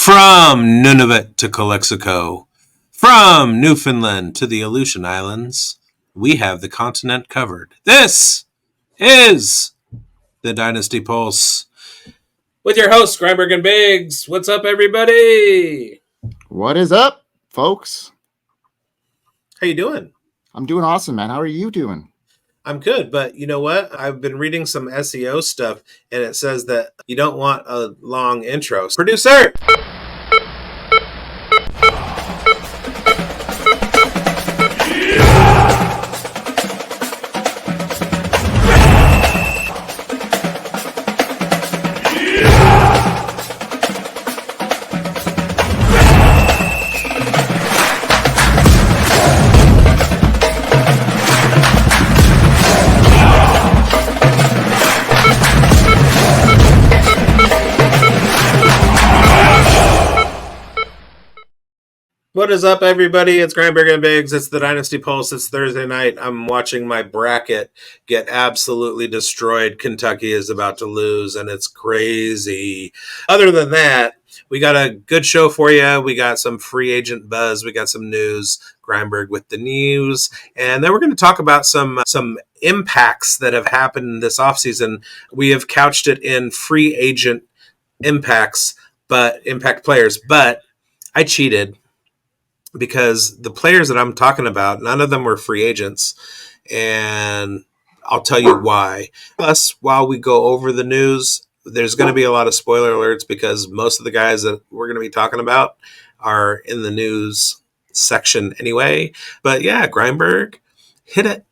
From Nunavut to Calexico, from Newfoundland to the Aleutian Islands, we have the continent covered. This is the Dynasty Pulse with your hosts, Grindberg and Bigz. What's up, everybody? What is up, folks? How you doing? I'm doing awesome, man. How are you doing? I'm good, but you know what? I've been reading some SEO stuff, and it says that you don't want a long intro. Producer! What is up, everybody? It's Grindberg and Bigz. It's the Dynasty Pulse. It's Thursday night. I'm watching my bracket get absolutely destroyed. Kentucky is about to lose, and it's crazy. Other than that, we got a good show for you. We got some free agent buzz. We got some news. Grindberg with the news. And then we're going to talk about some impacts that have happened this offseason. We have couched it in free agent impacts, but impact players. But I cheated, because the players that I'm talking about, none of them were free agents, and I'll tell you why. Plus, while we go over the news, there's going to be a lot of spoiler alerts because most of the guys that we're going to be talking about are in the news section anyway. But yeah, Grindberg, hit it.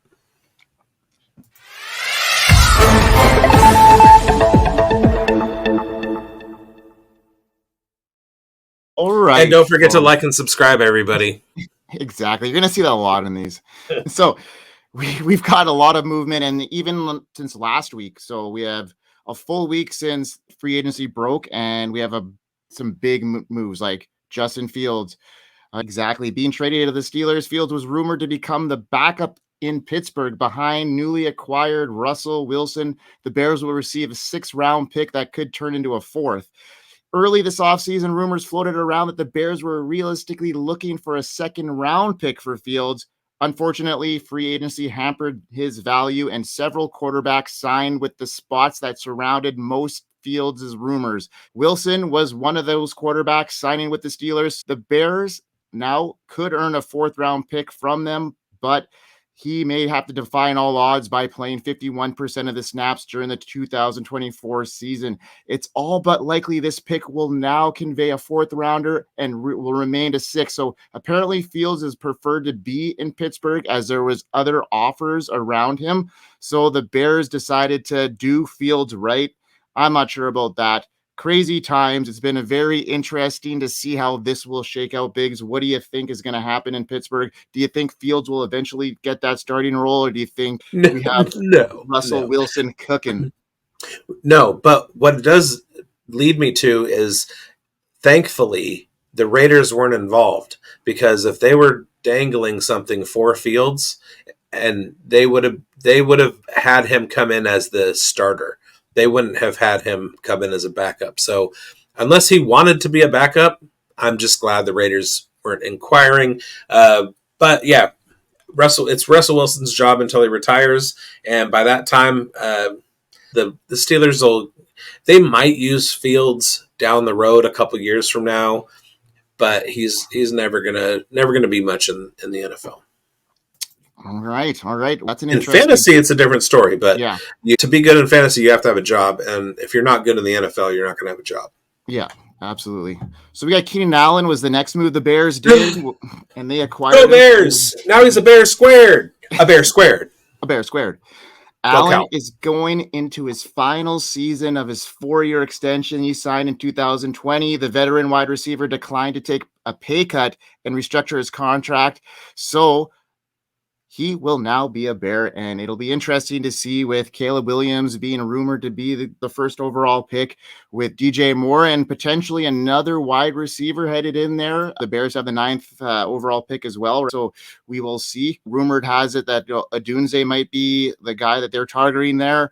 All right. And don't forget to like and subscribe, everybody. Exactly. You're going to see that a lot in these. So we've got a lot of movement, and even since last week. So we have a full week since free agency broke, and we have some big moves like Justin Fields. Exactly. Being traded to the Steelers, Fields was rumored to become the backup in Pittsburgh behind newly acquired Russell Wilson. The Bears will receive a 6th-round pick that could turn into a 4th. Early this offseason, rumors floated around that the Bears were realistically looking for a 2nd-round pick for Fields. Unfortunately, free agency hampered his value, and several quarterbacks signed with the spots that surrounded most Fields' rumors. Wilson was one of those quarterbacks signing with the Steelers. The Bears now could earn a 4th-round pick from them, but he may have to defy all odds by playing 51% of the snaps during the 2024 season. It's all but likely this pick will now convey a 4th rounder and will remain a 6th. So apparently Fields is preferred to be in Pittsburgh as there was other offers around him. So the Bears decided to do Fields right. I'm not sure about that. Crazy times. It's been a very interesting to see how this will shake out. Biggs, what do you think is going to happen in Pittsburgh? Do you think Fields will eventually get that starting role, or do you think we have Russell Wilson cooking? No, but what it does lead me to is, thankfully, the Raiders weren't involved, because if they were dangling something for Fields, and they would have had him come in as the starter. They wouldn't have had him come in as a backup. So unless he wanted to be a backup, I'm just glad the Raiders weren't inquiring. But yeah, it's Russell Wilson's job until he retires. And by that time, the Steelers they might use Fields down the road a couple years from now, but he's never gonna be much in the NFL. All right. That's an in fantasy, it's a different story, but yeah, to be good in fantasy, you have to have a job, and if you're not good in the NFL, you're not going to have a job. Yeah, absolutely. So we got Keenan Allen was the next move the Bears did, and they acquired. Go Bears! Now he's a Bear squared. A Bear squared. A Bear squared. Allen is going into his final season of his 4-year extension he signed in 2020. The veteran wide receiver declined to take a pay cut and restructure his contract. So he will now be a Bear, and it'll be interesting to see with Caleb Williams being rumored to be the 1st overall pick, with DJ Moore and potentially another wide receiver headed in there. The Bears have the 9th overall pick as well, so we will see. Rumored has it that Adunze might be the guy that they're targeting there.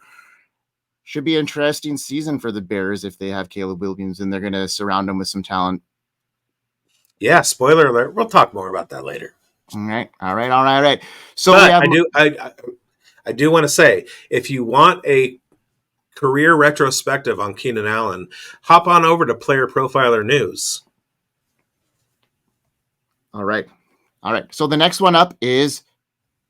Should be an interesting season for the Bears if they have Caleb Williams and they're going to surround him with some talent. Yeah, spoiler alert. We'll talk more about that later. All right. So But we have I do want to say, if you want a career retrospective on Keenan Allen, hop on over to Player Profiler News. all right. So the next one up is,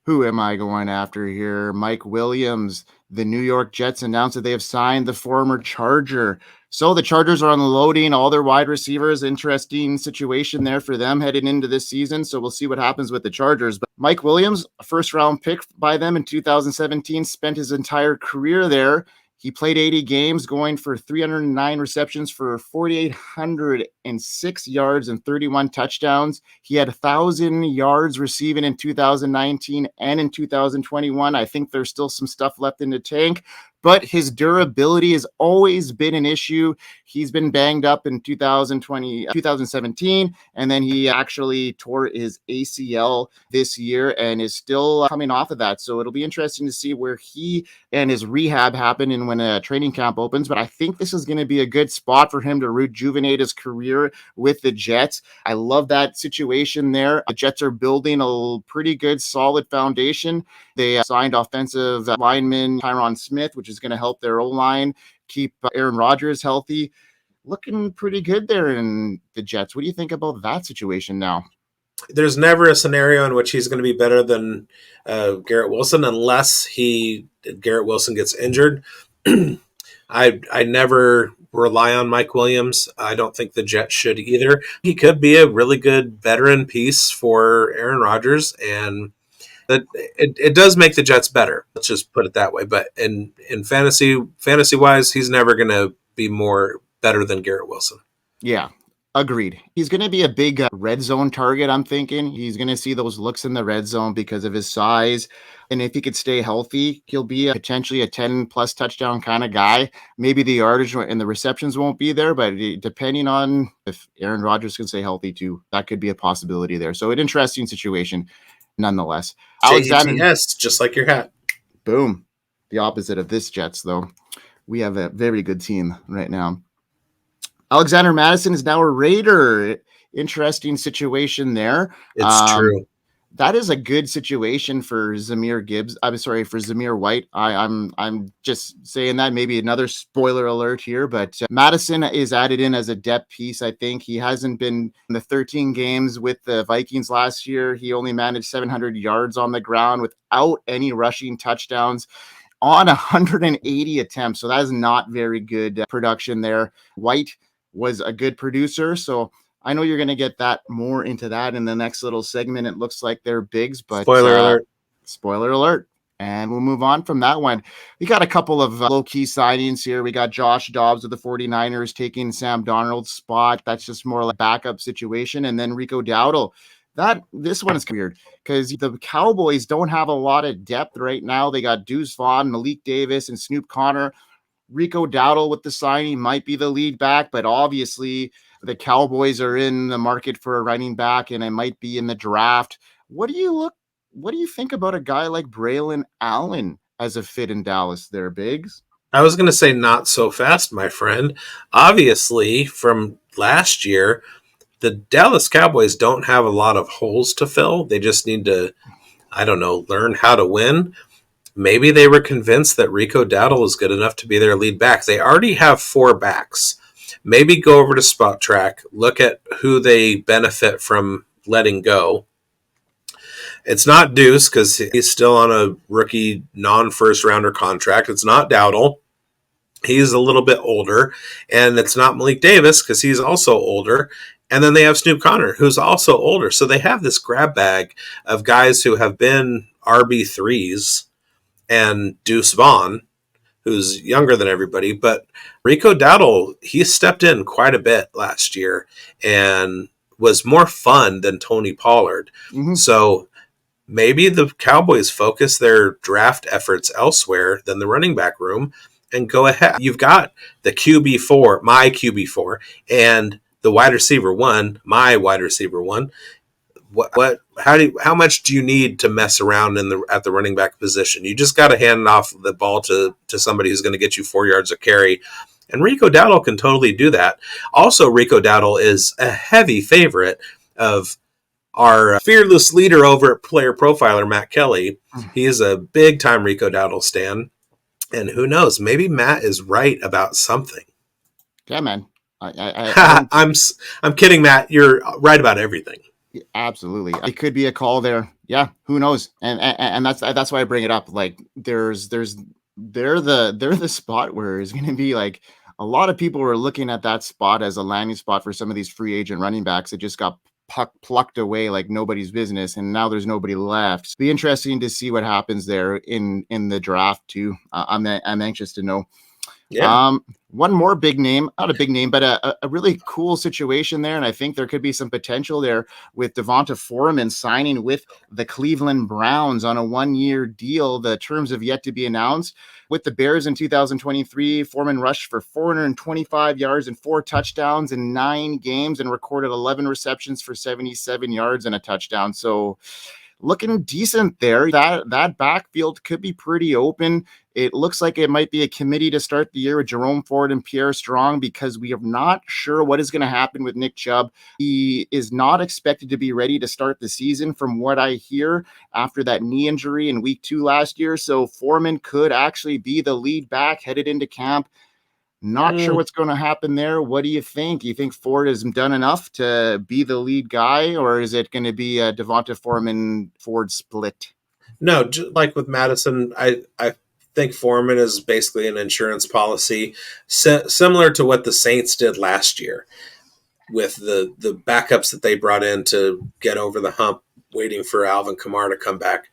who am I going after here? Mike Williams. The New York Jets announced that they have signed the former Charger. So the Chargers are unloading all their wide receivers. Interesting situation there for them heading into this season. So we'll see what happens with the Chargers. But Mike Williams, a first-round pick by them in 2017, spent his entire career there. He played 80 games, going for 309 receptions for 4,806 yards and 31 touchdowns. He had 1,000 yards receiving in 2019 and in 2021. I think there's still some stuff left in the tank, but his durability has always been an issue. He's been banged up in 2017, and then he actually tore his ACL this year and is still coming off of that. So it'll be interesting to see where he and his rehab happen and when a training camp opens. But I think this is going to be a good spot for him to rejuvenate his career with the Jets. I love that situation there. The Jets are building a pretty good, solid foundation. They signed offensive lineman Tyron Smith, which is going to help their O-line, keep Aaron Rodgers healthy. Looking pretty good there in the Jets. What do you think about that situation now? There's never a scenario in which he's going to be better than Garrett Wilson unless Garrett Wilson gets injured. I never rely on Mike Williams. I don't think the Jets should either. He could be a really good veteran piece for Aaron Rodgers, and it does make the Jets better. Let's just put it that way. But in fantasy wise, he's never going to be better than Garrett Wilson. Yeah, agreed. He's going to be a big red zone target, I'm thinking. He's going to see those looks in the red zone because of his size. And if he could stay healthy, he'll be potentially a 10-plus touchdown kind of guy. Maybe the yardage and the receptions won't be there, but depending on if Aaron Rodgers can stay healthy too, that could be a possibility there. So an interesting situation nonetheless. Alexander, yes, just like your hat. Boom. The opposite of this Jets, though. We have a very good team right now. Alexander Mattison is now a Raider. Interesting situation there. It's true. That is a good situation for Zamir White. I'm just saying that. Maybe another spoiler alert here, but Mattison is added in as a depth piece. I think he hasn't been in the 13 games with the Vikings last year. He only managed 700 yards on the ground without any rushing touchdowns on 180 attempts. So that is not very good production there. White was a good producer. So I know you're going to get that more into that in the next little segment. It looks like they're Bigz, but spoiler alert. And we'll move on from that one. We got a couple of low-key signings here. We got Josh Dobbs of the 49ers taking Sam Darnold's spot. That's just more like a backup situation. And then Rico Dowdle. This one is weird because the Cowboys don't have a lot of depth right now. They got Deuce Vaughn, Malik Davis, and Snoop Connor. Rico Dowdle with the signing might be the lead back, but obviously the Cowboys are in the market for a running back, and it might be in the draft. What do you think about a guy like Braylon Allen as a fit in Dallas there, Bigz? I was going to say not so fast, my friend. Obviously, from last year, the Dallas Cowboys don't have a lot of holes to fill. They just need to, learn how to win. Maybe they were convinced that Rico Dowdle is good enough to be their lead back. They already have 4 backs. Maybe go over to Spot Track, look at who they benefit from letting go. It's not Deuce because he's still on a rookie non-first rounder contract. It's not Dowdle. He's a little bit older. And it's not Malik Davis because he's also older. And then they have Snoop Connor, who's also older. So they have this grab bag of guys who have been RB3s and Deuce Vaughn, who's younger than everybody. But Rico Dowdle, he stepped in quite a bit last year and was more fun than Tony Pollard. Mm-hmm. So maybe the Cowboys focus their draft efforts elsewhere than the running back room and go ahead. You've got the QB4, my QB4, and the wide receiver 1, my wide receiver 1. How much do you need to mess around at the running back position? You just got to hand off the ball to somebody who's going to get you 4 yards of carry. And Rico Dowdle can totally do that. Also, Rico Dowdle is a heavy favorite of our fearless leader over at Player Profiler, Matt Kelly. He is a big-time Rico Dowdle stan. And who knows, maybe Matt is right about something. Yeah, man. I I'm kidding, Matt. You're right about everything. Absolutely. It could be a call there. Yeah, who knows? And that's why I bring it up. Like they're the spot where it's going to be like a lot of people were looking at that spot as a landing spot for some of these free agent running backs that just got plucked away like nobody's business, and now there's nobody left. It'll be interesting to see what happens there in the draft too. I'm anxious to know. Yeah. One more big name, not a big name, but a really cool situation there. And I think there could be some potential there with Devonta Foreman signing with the Cleveland Browns on a 1-year deal. The terms have yet to be announced. With the Bears in 2023, Foreman rushed for 425 yards and 4 touchdowns in 9 games and recorded 11 receptions for 77 yards and a touchdown. So looking decent there. That backfield could be pretty open. It looks like it might be a committee to start the year with Jerome Ford and Pierre Strong, because we are not sure what is going to happen with Nick Chubb. He is not expected to be ready to start the season from what I hear after that knee injury in week 2 last year. So Foreman could actually be the lead back headed into camp. Not sure what's going to happen there. What do you think? Do you think Ford has done enough to be the lead guy, or is it going to be a Devonta Foreman-Ford split? No, like with Mattison, I think Foreman is basically an insurance policy, similar to what the Saints did last year with the backups that they brought in to get over the hump, waiting for Alvin Kamara to come back.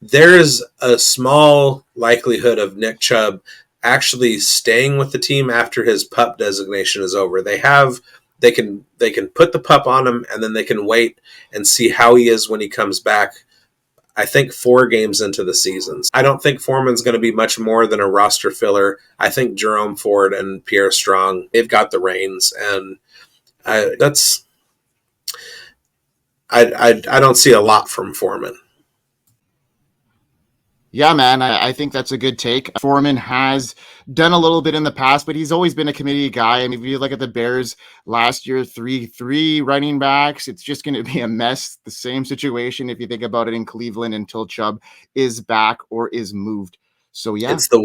There is a small likelihood of Nick Chubb actually staying with the team after his PUP designation is over. They can put the PUP on him, and then they can wait and see how he is when he comes back. I think 4 games into the season. I don't think Foreman's going to be much more than a roster filler. I think Jerome Ford and Pierre Strong, they've got the reins, and I don't see a lot from Foreman. Yeah, man, I think that's a good take. Foreman has done a little bit in the past, but he's always been a committee guy. I mean, if you look at the Bears last year, 3 running backs, it's just going to be a mess. The same situation if you think about it in Cleveland until Chubb is back or is moved. So, yeah. It's the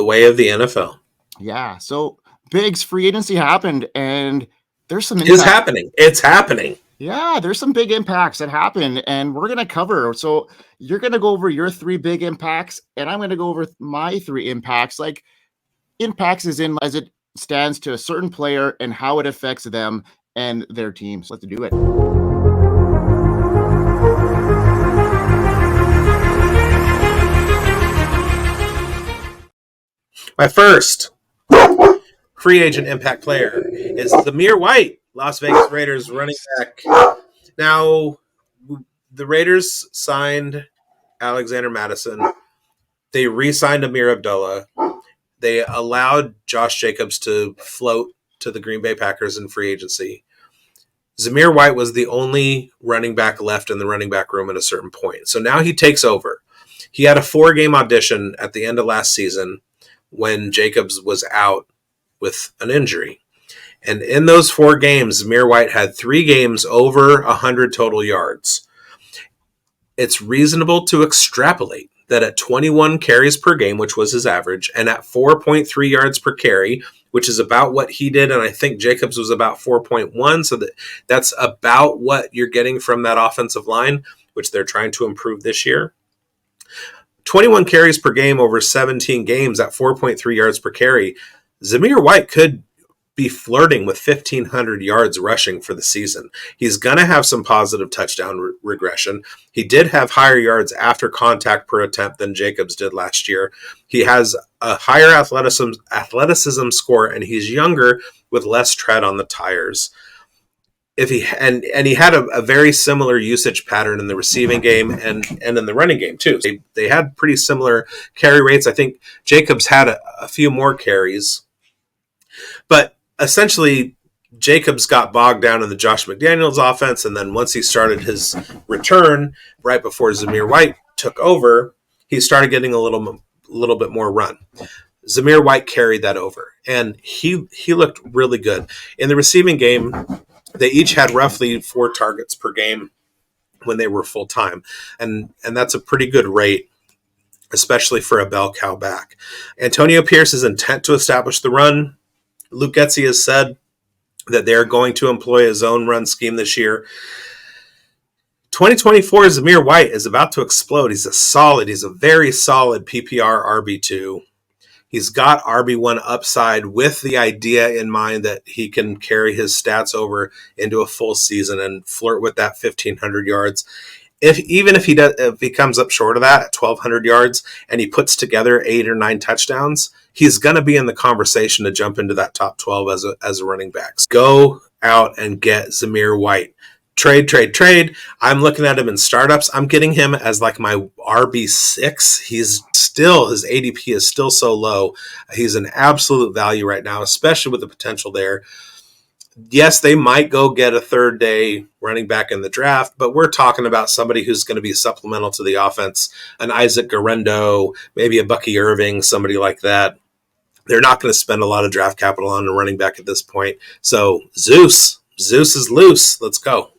way of the NFL. Yeah. So, Bigz, free agency happened, and there's some... It's happening. Yeah, there's some big impacts that happen, and we're going to cover. So you're going to go over your 3 big impacts, and I'm going to go over my 3 impacts. Like, impacts is in as it stands to a certain player and how it affects them and their teams. Let's do it. My first free agent impact player is Zamir White, Las Vegas Raiders running back. Now, the Raiders signed Alexander Mattison. They re-signed Amir Abdullah. They allowed Josh Jacobs to float to the Green Bay Packers in free agency. Zamir White was the only running back left in the running back room at a certain point. So now he takes over. He had a 4-game audition at the end of last season when Jacobs was out with an injury. And in those 4 games, Zamir White had 3 games over 100 total yards. It's reasonable to extrapolate that at 21 carries per game, which was his average, and at 4.3 yards per carry, which is about what he did, and I think Jacobs was about 4.1, so that's about what you're getting from that offensive line, which they're trying to improve this year. 21 carries per game over 17 games at 4.3 yards per carry. Zamir White could be flirting with 1,500 yards rushing for the season. He's going to have some positive touchdown regression. He did have higher yards after contact per attempt than Jacobs did last year. He has a higher athleticism score, and he's younger with less tread on the tires. He had a very similar usage pattern in the receiving game and in the running game too. They had pretty similar carry rates. I think Jacobs had a few more carries, but essentially, Jacobs got bogged down in the Josh McDaniels offense, and then once he started his return right before Zamir White took over, he started getting a little bit more run. Zamir White carried that over, and he looked really good. In the receiving game, They each had roughly 4 targets per game when they were full time, and that's a pretty good rate, especially for a bell cow back. Antonio Pierce's intent to establish the run. Luke Getsy has said that they're going to employ a zone run scheme this year. 2024 Zamir White is about to explode. He's a very solid PPR RB2. He's got RB1 upside with the idea in mind that he can carry his stats over into a full season and flirt with that 1,500 yards. If he comes up short of that at 1,200 yards and he puts together 8 or 9 touchdowns, he's going to be in the conversation to jump into that top 12 as a running back. Go out and get Zamir White. Trade. I'm looking at him in startups. I'm getting him as like my RB6. His ADP is still so low. He's an absolute value right now, especially with the potential there. Yes, they might go get a third day running back in the draft, but we're talking about somebody who's going to be supplemental to the offense, an Isaac Garendo, maybe a Bucky Irving, somebody like that. They're not going to spend a lot of draft capital on a running back at this point. So Zeus is loose. Let's go.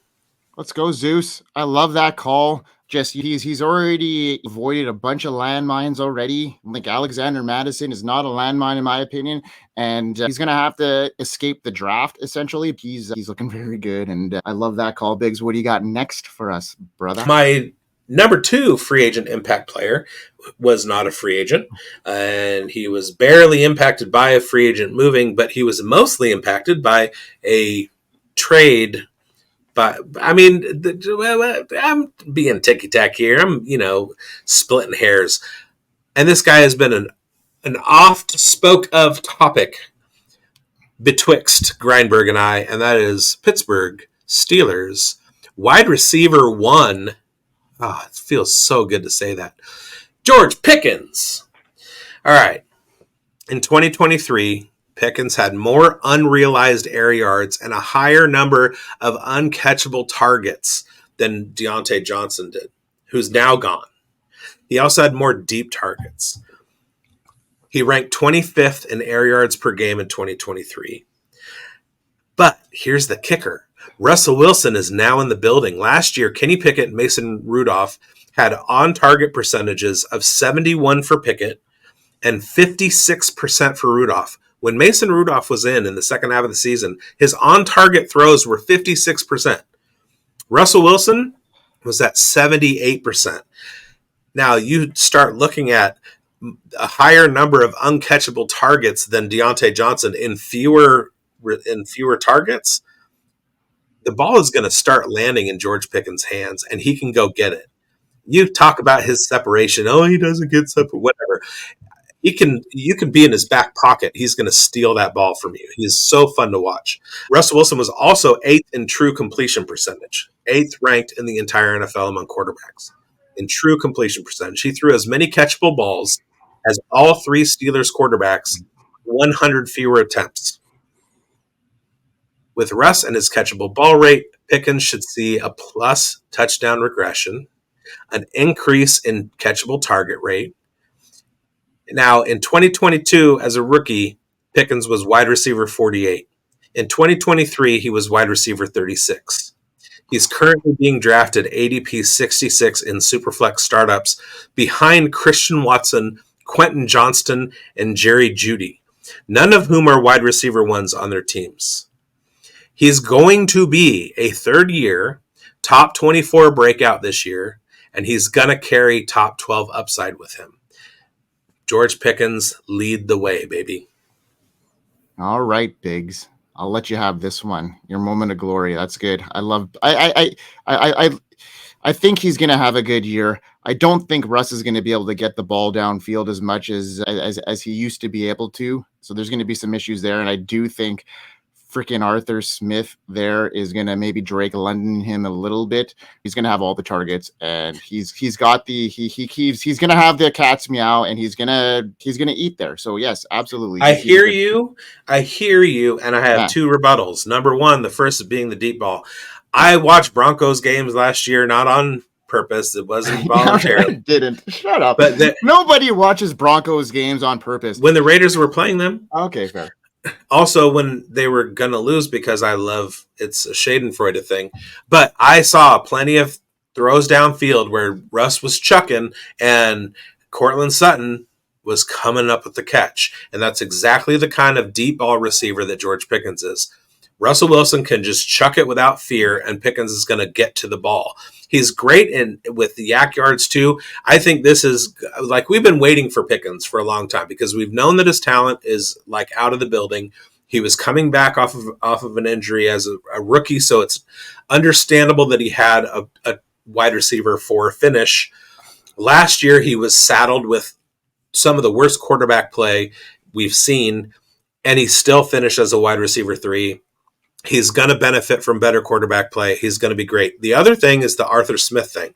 Let's go, Zeus. I love that call. Just he's already avoided a bunch of landmines already. Like Alexander Mattison is not a landmine in my opinion, and he's gonna have to escape the draft. Essentially, he's looking very good, and I love that call, Biggs. What do you got next for us, brother? My number 2 free agent impact player was not a free agent, and he was barely impacted by a free agent moving, but he was mostly impacted by a trade. But I mean, I'm being ticky-tack here. I'm, splitting hairs. And this guy has been an oft-spoke of topic betwixt Grindberg and I, and that is Pittsburgh Steelers wide receiver 1. Oh, it feels so good to say that. George Pickens. All right. In 2023, Pickens had more unrealized air yards and a higher number of uncatchable targets than Deontay Johnson did, who's now gone. He also had more deep targets. He ranked 25th in air yards per game in 2023. But here's the kicker. Russell Wilson is now in the building. Last year, Kenny Pickett and Mason Rudolph had on-target percentages of 71 for Pickett and 56% for Rudolph. When Mason Rudolph was in the second half of the season, his on-target throws were 56%. Russell Wilson was at 78%. Now you start looking at a higher number of uncatchable targets than Deontay Johnson in fewer targets. The ball is going to start landing in George Pickens' hands, and he can go get it. You talk about his separation. Oh, he doesn't get separate, whatever. You can be in his back pocket. He's going to steal that ball from you. He's so fun to watch. Russell Wilson was also 8th in true completion percentage, 8th ranked in the entire NFL among quarterbacks in true completion percentage. He threw as many catchable balls as all 3 Steelers quarterbacks, 100 fewer attempts. With Russ and his catchable ball rate, Pickens should see a plus touchdown regression, an increase in catchable target rate. Now, in 2022, as a rookie, Pickens was wide receiver 48. In 2023, he was wide receiver 36. He's currently being drafted ADP 66 in Superflex startups behind Christian Watson, Quentin Johnston, and Jerry Jeudy, none of whom are wide receiver 1s on their teams. He's going to be a third-year, top 24 breakout this year, and he's going to carry top 12 upside with him. George Pickens, lead the way, baby. All right, Biggs. I'll let you have this one. Your moment of glory. That's good. I think he's going to have a good year. I don't think Russ is going to be able to get the ball downfield as much as he used to be able to. So there's going to be some issues there. And I do think freaking Arthur Smith there is going to maybe Drake London him a little bit. He's going to have all the targets, and he's going to have the cat's meow, and he's going to eat there. So yes, absolutely. I hear you. And I have 2 rebuttals. Number 1, the first being the deep ball. I watched Broncos games last year, not on purpose. It wasn't voluntary. Didn't. Shut up. But nobody watches Broncos games on purpose. When the Raiders were playing them. Okay, fair. Also, when they were going to lose, because it's a Schadenfreude thing, but I saw plenty of throws downfield where Russ was chucking and Cortland Sutton was coming up with the catch. And that's exactly the kind of deep ball receiver that George Pickens is. Russell Wilson can just chuck it without fear, and Pickens is going to get to the ball. He's great with the yak yards too. I think this is like, we've been waiting for Pickens for a long time because we've known that his talent is like out of the building. He was coming back off of an injury as a rookie, so it's understandable that he had a wide receiver for a finish. Last year, he was saddled with some of the worst quarterback play we've seen, and he still finished as a wide receiver 3. He's going to benefit from better quarterback play. He's going to be great. The other thing is the Arthur Smith thing.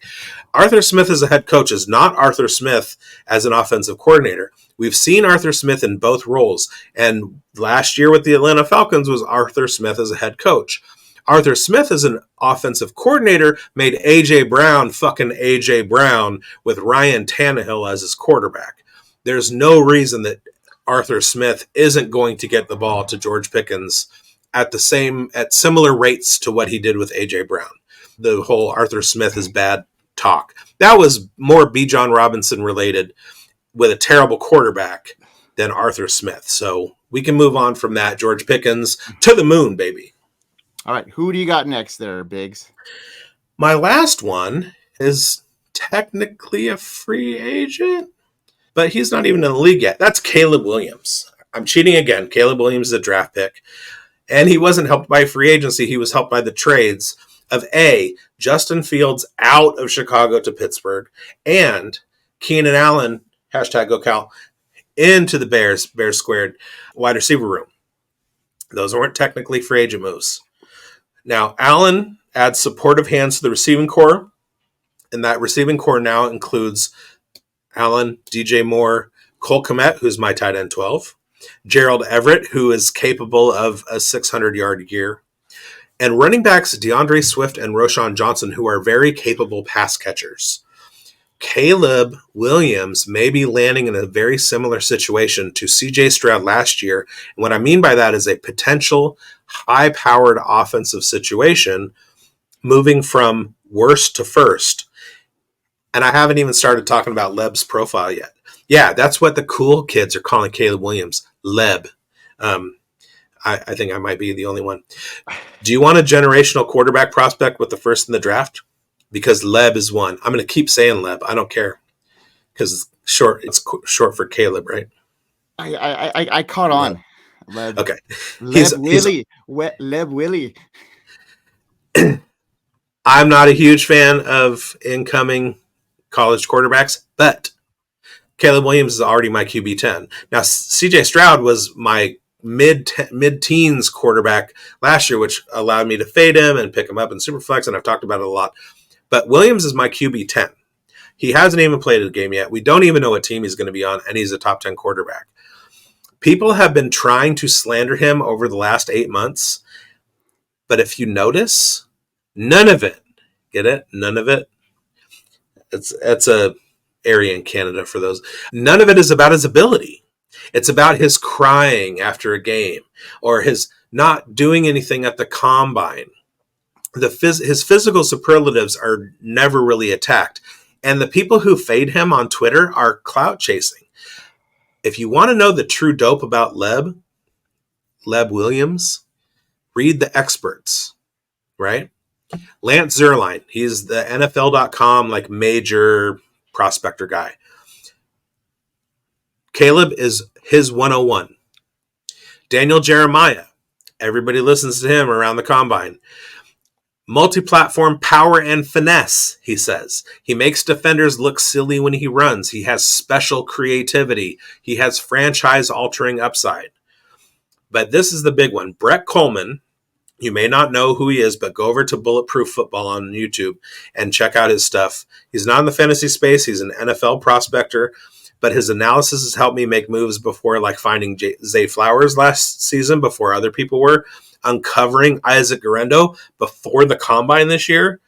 Arthur Smith as a head coach is not Arthur Smith as an offensive coordinator. We've seen Arthur Smith in both roles. And last year with the Atlanta Falcons was Arthur Smith as a head coach. Arthur Smith as an offensive coordinator made A.J. Brown fucking A.J. Brown with Ryan Tannehill as his quarterback. There's no reason that Arthur Smith isn't going to get the ball to George Pickens at similar rates to what he did with A.J. Brown. The whole Arthur Smith is bad talk. That was more Bijan Robinson related with a terrible quarterback than Arthur Smith. So we can move on from that. George Pickens to the moon, baby. All right. Who do you got next there, Bigz? My last one is technically a free agent, but he's not even in the league yet. That's Caleb Williams. I'm cheating again. Caleb Williams is a draft pick. And he wasn't helped by free agency. He was helped by the trades of Justin Fields out of Chicago to Pittsburgh, and Keenan Allen, #GoCal, into the Bears squared wide receiver room. Those weren't technically free agent moves. Now, Allen adds supportive hands to the receiving core, and that receiving core now includes Allen, DJ Moore, Cole Kmet, who's my tight end 12, Gerald Everett, who is capable of a 600-yard year, and running backs DeAndre Swift and Roschon Johnson, who are very capable pass catchers. Caleb Williams may be landing in a very similar situation to C.J. Stroud last year. And what I mean by that is a potential high-powered offensive situation moving from worst to first. And I haven't even started talking about Leb's profile yet. Yeah, that's what the cool kids are calling Caleb Williams, Leb. I think I might be the only one. Do you want a generational quarterback prospect with the first in the draft? Because Leb is one. I'm going to keep saying Leb. I don't care. Because it's short for Caleb, right? I caught on. Leb. Okay. Leb Willie. I'm not a huge fan of incoming college quarterbacks, but Caleb Williams is already my QB 10. Now, CJ Stroud was my mid-teens quarterback last year, which allowed me to fade him and pick him up in Superflex, and I've talked about it a lot. But Williams is my QB 10. He hasn't even played a game yet. We don't even know what team he's going to be on, and he's a top 10 quarterback. People have been trying to slander him over the last 8 months, but if you notice, none of it, get it? None of it. It's a area in Canada for those. None of it is about his ability. It's about his crying after a game or his not doing anything at the combine. His physical superlatives are never really attacked. And the people who fade him on Twitter are clout chasing. If you want to know the true dope about Leb Williams, read the experts, right? Lance Zierlein, he's the NFL.com like major prospector guy. Caleb is his 101. Daniel Jeremiah, everybody listens to him around the combine. Multi-platform power and finesse, he says. He makes defenders look silly when he runs. He has special creativity. He has franchise-altering upside. But this is the big one. Brett Coleman, you may not know who he is, but go over to Bulletproof Football on YouTube and check out his stuff. He's not in the fantasy space. He's an NFL prospector, but his analysis has helped me make moves before, like finding Zay Flowers last season before other people were, uncovering Isaac Guerrero before the combine this year.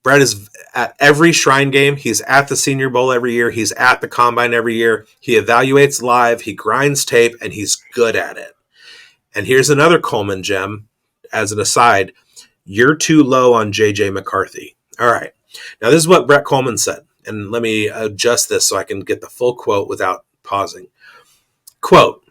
Brett is at every Shrine game. He's at the Senior Bowl every year. He's at the Combine every year. He evaluates live. He grinds tape, and he's good at it. And here's another Coleman gem as an aside. You're too low on J.J. McCarthy. All right. Now, this is what Brett Coleman said. And let me adjust this so I can get the full quote without pausing. Quote,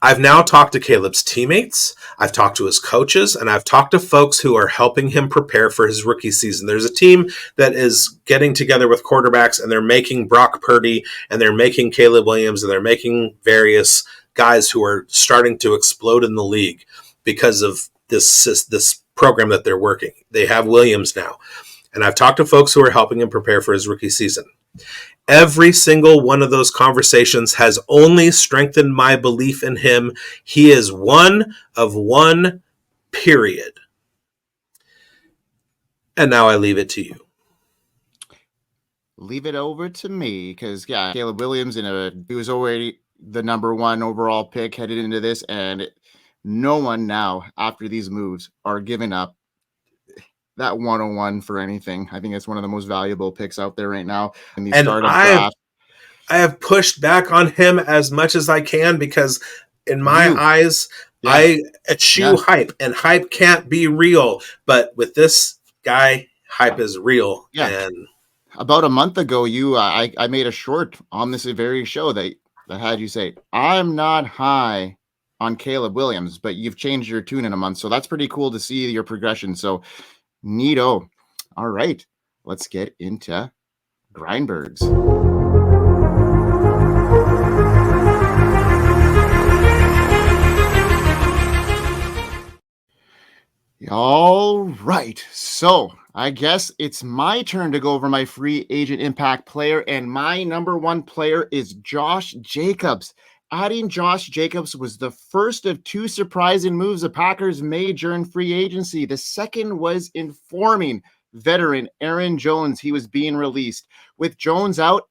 I've now talked to Caleb's teammates, I've talked to his coaches, and I've talked to folks who are helping him prepare for his rookie season. There's a team that is getting together with quarterbacks, and they're making Brock Purdy, and they're making Caleb Williams, and they're making various guys who are starting to explode in the league because of this program that they're working. They have Williams now. And I've talked to folks who are helping him prepare for his rookie season. Every single one of those conversations has only strengthened my belief in him. He is one of one, period. And now I leave it to you. Leave it over to me because, Caleb Williams, he was already the number one overall pick headed into this, and no one now, after these moves, are giving up that 101 for anything. I think it's one of the most valuable picks out there right now in these startup drafts. I have pushed back on him as much as I can because in my eyes, I eschew hype, and hype can't be real. But with this guy, hype is real. Yeah. And about a month ago, I made a short on this very show that had you say, I'm not high on Caleb Williams, but you've changed your tune in a month. So that's pretty cool to see your progression. So neato. All right, let's get into Grindbergs. All right, so I guess it's my turn to go over my free agent impact player, and my number one player is Josh Jacobs. Adding Josh Jacobs was the first of two surprising moves the Packers made during free agency. The second was informing veteran Aaron Jones he was being released. With Jones out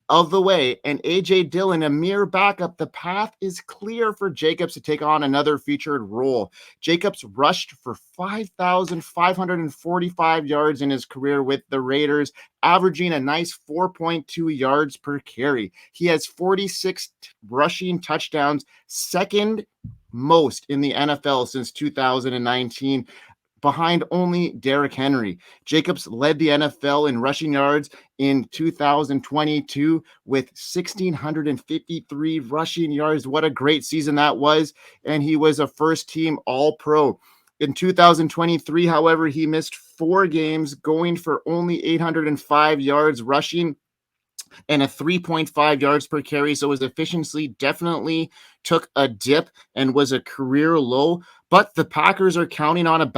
of the way and A.J. Dillon a mere backup, the path is clear for Jacobs to take on another featured role. Jacobs rushed for 5,545 yards in his career with the Raiders, averaging a nice 4.2 yards per carry. He has 46 rushing touchdowns, second most in the NFL since 2019. Behind only Derrick Henry. Jacobs led the NFL in rushing yards in 2022 with 1,653 rushing yards. What a great season that was. And he was a first-team All-Pro. In 2023, however, he missed 4 games, going for only 805 yards rushing and a 3.5 yards per carry. So his efficiency definitely took a dip and was a career low. But the Packers are counting on a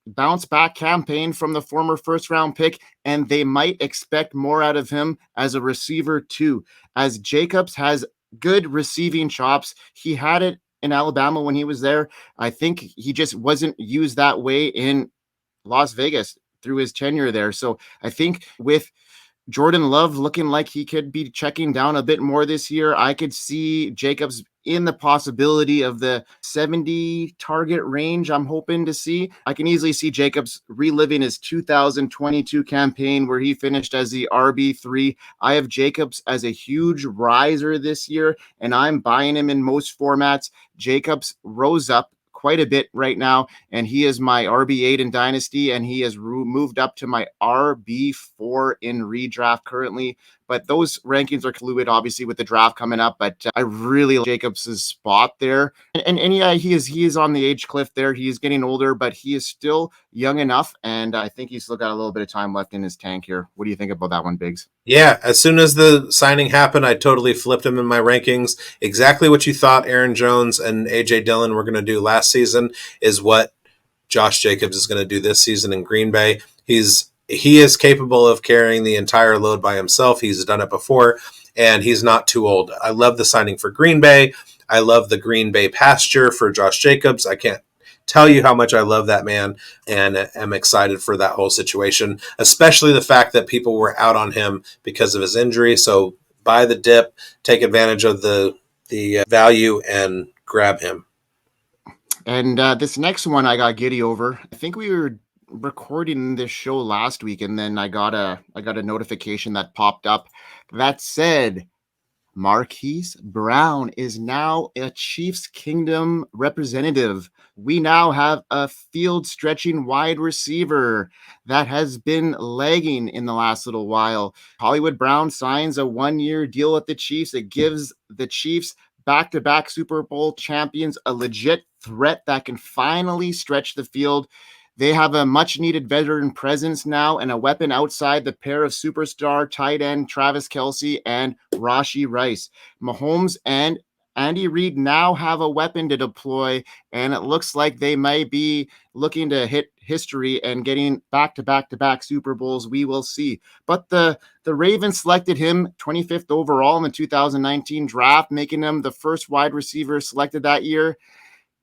bounce back campaign from the former first round pick, and they might expect more out of him as a receiver too, as Jacobs has good receiving chops. He had it in Alabama when he was there. I think he just wasn't used that way in Las Vegas through his tenure there. So I think with Jordan Love looking like he could be checking down a bit more this year, I could see Jacobs in the possibility of the 70 target range I'm hoping to see. I can easily see Jacobs reliving his 2022 campaign where he finished as the RB3. I have Jacobs as a huge riser this year, and I'm buying him in most formats. Jacobs rose up quite a bit right now, and he is my RB8 in Dynasty, and he has moved up to my RB4 in redraft currently. But those rankings are fluid, obviously, with the draft coming up. But I really like Jacobs' spot there. And yeah, he is on the age cliff there. He is getting older, but he is still young enough. And I think he's still got a little bit of time left in his tank here. What do you think about that one, Biggs? Yeah, as soon as the signing happened, I totally flipped him in my rankings. Exactly what you thought Aaron Jones and A.J. Dillon were going to do last season is what Josh Jacobs is going to do this season in Green Bay. He is capable of carrying the entire load by himself. He's done it before, and he's not too old. I love the signing for Green Bay. I love the Green Bay pasture for Josh Jacobs. I can't tell you how much I love that man and am excited for that whole situation, especially the fact that people were out on him because of his injury. So buy the dip, take advantage of the value, and grab him. And this next one I got giddy over. I think we were recording this show last week, and then I got a notification that popped up that said Marquise Brown is now a Chiefs Kingdom representative. We now have a field stretching wide receiver that has been lagging in the last little while. Hollywood Brown signs a 1-year deal with the Chiefs. It gives the Chiefs back-to-back Super Bowl champions a legit threat that can finally stretch the field. They have a much-needed veteran presence now and a weapon outside the pair of superstar tight end Travis Kelce and Rashee Rice. Mahomes and Andy Reid now have a weapon to deploy, and it looks like they might be looking to hit history and getting back-to-back Super Bowls. We will see. But the Ravens selected him 25th overall in the 2019 draft, making him the first wide receiver selected that year.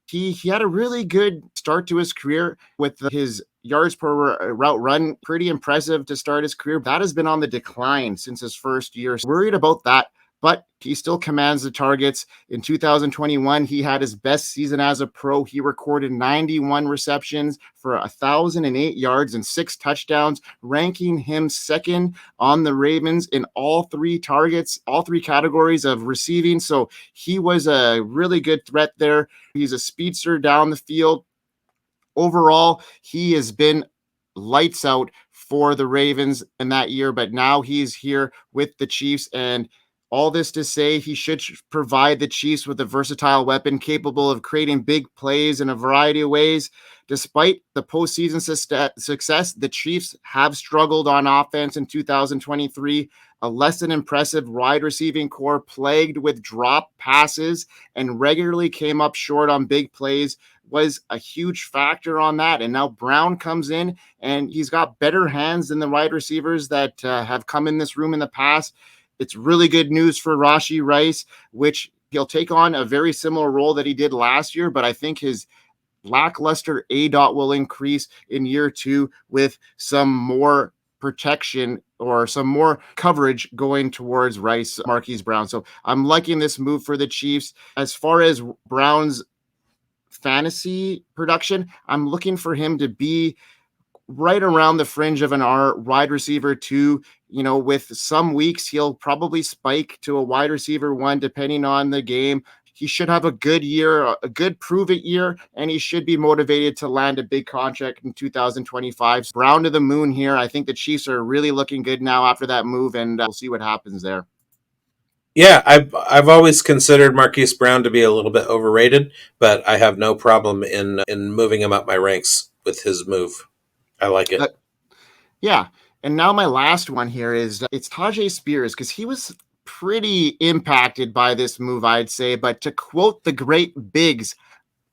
He had a really good start to his career with his yards per route run. Pretty impressive to start his career. That has been on the decline since his first year. Worried about that, but he still commands the targets. In 2021, he had his best season as a pro. He recorded 91 receptions for 1,008 yards and 6 touchdowns, ranking him second on the Ravens in all 3 categories of receiving. So he was a really good threat there. He's a speedster down the field. Overall, he has been lights out for the Ravens in that year, but now he's here with the Chiefs, and all this to say he should provide the Chiefs with a versatile weapon capable of creating big plays in a variety of ways. Despite the postseason success, the Chiefs have struggled on offense in 2023. A less than impressive wide receiving core plagued with drop passes and regularly came up short on big plays was a huge factor on that. And now Brown comes in and he's got better hands than the wide receivers that have come in this room in the past. It's really good news for Rashee Rice, which he'll take on a very similar role that he did last year, but I think his lackluster ADOT will increase in year 2 with some more protection or some more coverage going towards Marquise Brown. So I'm liking this move for the Chiefs. As far as Brown's fantasy production, I'm looking for him to be right around the fringe of an wide receiver 2. With some weeks, he'll probably spike to a wide receiver 1, depending on the game. He should have a good year, a good prove-it year, and he should be motivated to land a big contract in 2025. Brown to the moon here. I think the Chiefs are really looking good now after that move, and we'll see what happens there. Yeah, I've always considered Marquise Brown to be a little bit overrated, but I have no problem in moving him up my ranks with his move. I like it. Yeah. And now my last one here is it's Tyjae Spears, because he was pretty impacted by this move, I'd say. But to quote the great Bigz,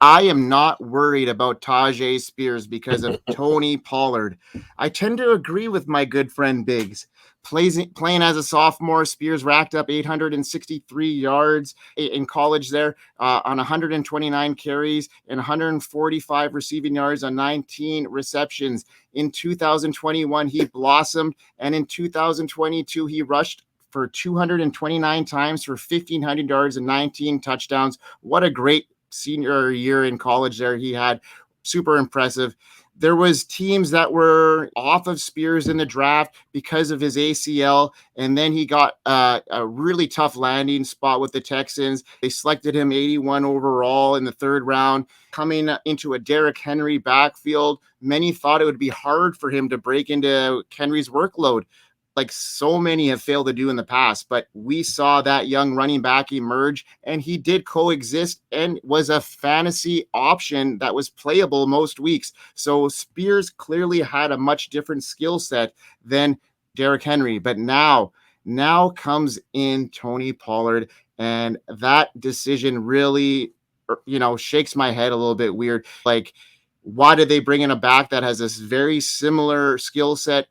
I am not worried about Tyjae Spears because of Tony Pollard. I tend to agree with my good friend Bigz. Playing as a sophomore, Spears racked up 863 yards in college there on 129 carries and 145 receiving yards on 19 receptions. In 2021, he blossomed, and in 2022, he rushed for 229 times for 1,500 yards and 19 touchdowns. What a great senior year in college there he had. Super impressive. There was teams that were off of Spears in the draft because of his ACL, and then he got a really tough landing spot with the Texans. They selected him 81 overall in the 3rd round, coming into a Derrick Henry backfield. Many thought it would be hard for him to break into Henry's workload, like so many have failed to do in the past. But we saw that young running back emerge, and he did coexist and was a fantasy option that was playable most weeks. So Spears clearly had a much different skill set than Derrick Henry. But now comes in Tony Pollard, and that decision really, shakes my head a little bit weird. Like, why did they bring in a back that has this very similar skill set?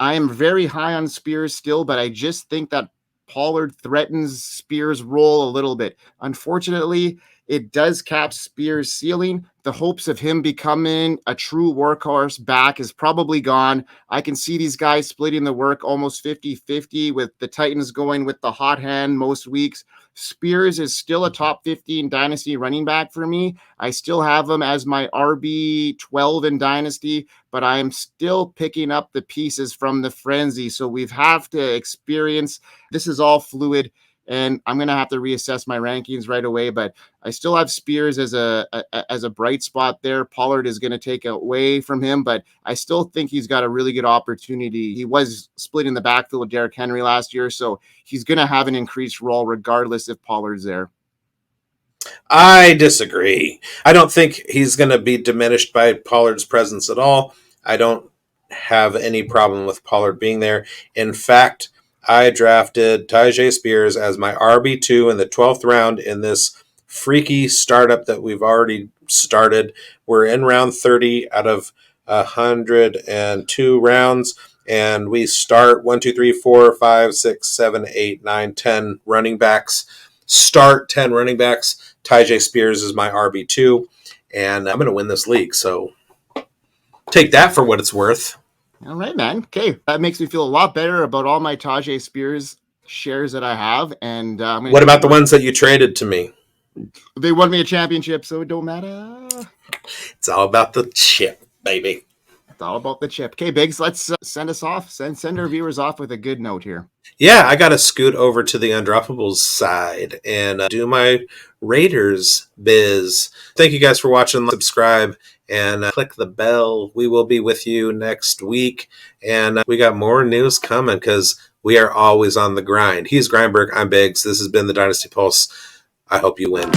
I am very high on Spears still, but I just think that Pollard threatens Spears' role a little bit. Unfortunately, it does cap Spears' ceiling. The hopes of him becoming a true workhorse back is probably gone. I can see these guys splitting the work almost 50-50 with the Titans going with the hot hand most weeks. Spears is still a top 15 Dynasty running back for me. I still have him as my RB12 in Dynasty, but I am still picking up the pieces from the frenzy. So we've have to experience. This is all fluid, and I'm going to have to reassess my rankings right away, but I still have Spears as a bright spot there. Pollard is going to take away from him, but I still think he's got a really good opportunity. He was splitting the backfield with Derrick Henry last year, so he's going to have an increased role regardless if Pollard's there. I disagree. I don't think he's going to be diminished by Pollard's presence at all. I don't have any problem with Pollard being there. In fact, I drafted Tyjae Spears as my RB2 in the 12th round in this freaky startup that we've already started. We're in round 30 out of 102 rounds, and we start 1, 2, 3, 4, 5, 6, 7, 8, 9, 10 running backs. Start 10 running backs. Tyjae Spears is my RB2, and I'm going to win this league, so take that for what it's worth. All right, man. Okay, that makes me feel a lot better about all my Tyjae Spears shares that I have. And what about the ones that you traded to me? They won me a championship, so it don't matter. It's all about the chip, baby. It's all about the chip. Okay, Bigz, let's send us off. Send our viewers off with a good note here. Yeah, I got to scoot over to the Undroppables side and do my Raiders biz. Thank you guys for watching. Subscribe and click the bell. We will be with you next week. And we got more news coming because we are always on the grind. He's Grindberg. I'm Bigz. This has been the Dynasty Pulse. I hope you win.